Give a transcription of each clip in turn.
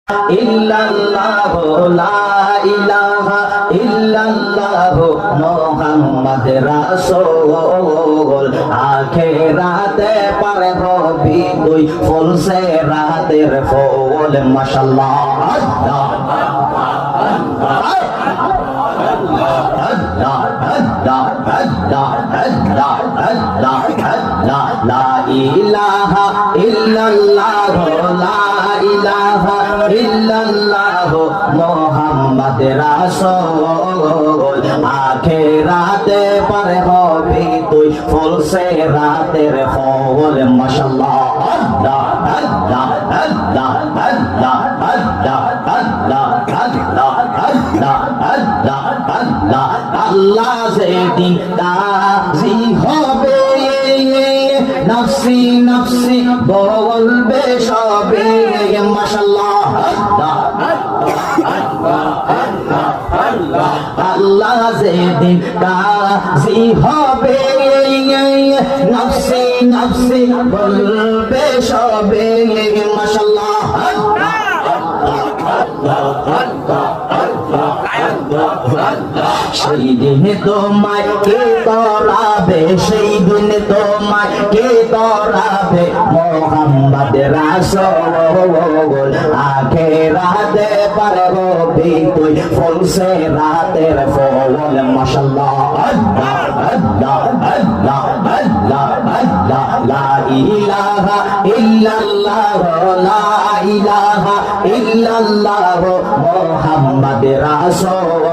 ইল্লাল্লাহ লা ইলাহা ইল্লাল্লাহ মুহাম্মদ রাসূল আখিরাতে পার হবি তুই ফুলসে রাতের ফুল মাশাআল্লাহ লা ইলাহা ইল্লাল্লাহ লা ইলাহা ইল্লাল্লাহ মুহাম্মদ রাসূল আখিরাতে পার হবি তুই ফুলসে রাতের ফুল মাশাআল্লাহ আল্লাহ আল্লাহ আল্লাহ আল্লাহ আল্লাহ আল্লাহ আল্লাহ আল্লাহ আল্লাহ আল্লাহ আল্লাহ যেদিন রাজি হবে নফসি নফসি বলবে সবে মাশাআল্লাহ আল্লাহ যেদিন রাজি হবে নফসি নফসি বলবে সবে মাশাআল্লাহ সেই দিন তোমায় কে তরাবে সেই দিন তোমায় কে তরাবে মুহাম্মদ রাসূল আখিরাতে পার হবি তুই ফুলসে রাতের ফুল মাশাআল্লাহ আল্লাহ আল্লাহ আল্লাহ আল্লাহ আল্লাহ লা ইলাহা ইল্লাল্লাহ লা ইলাহা ইল্লাল্লাহ মুহাম্মদ রাসূল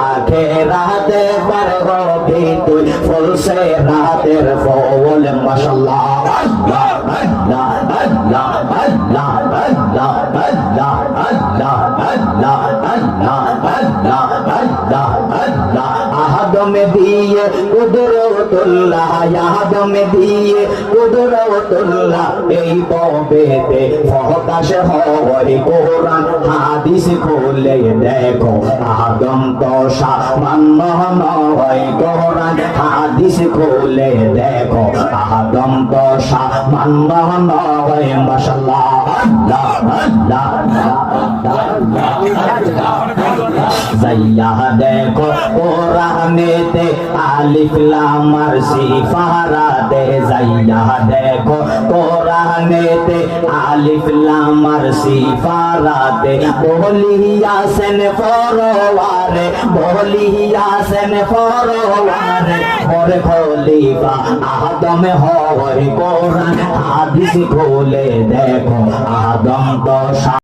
আখিরাতে পার হবি তুই ফুলসে রাতের ফুল মাশাআল্লাহ আল্লাহ আল্লাহ আল্লাহ আল্লাহ আল্লাহ আল্লাহ আল্লাহ আল্লাহ আল্লাহ আল্লাহ আল্লাহ আল্লাহ আদমে দিয়ে কুদরতুল্লাহ আদমে দিয়ে কুদরতুল্লাহ এই ববেতে ফহকাশ হয় কোরআন হাদিস খুলে দেখো আদম তো সামান্য নয় কোরআন হাদিস খুলে দেখো আদম তো সামান্য নয় মাশাআল্লাহ আল্লাহ আল্লাহ যাইয়া দেখো কোরআনেতে আলিফ লাম আর সিফারাতে যাইয়া দেখো কোরআনেতে আলিফ লাম আর সিফারাতে বলিয়াছেন ফরওয়ারে বলিয়াছেন ফরওয়ারে ওর খলিফা আদম হয় কোরআন হাদিস খুলে দেখো আদম তো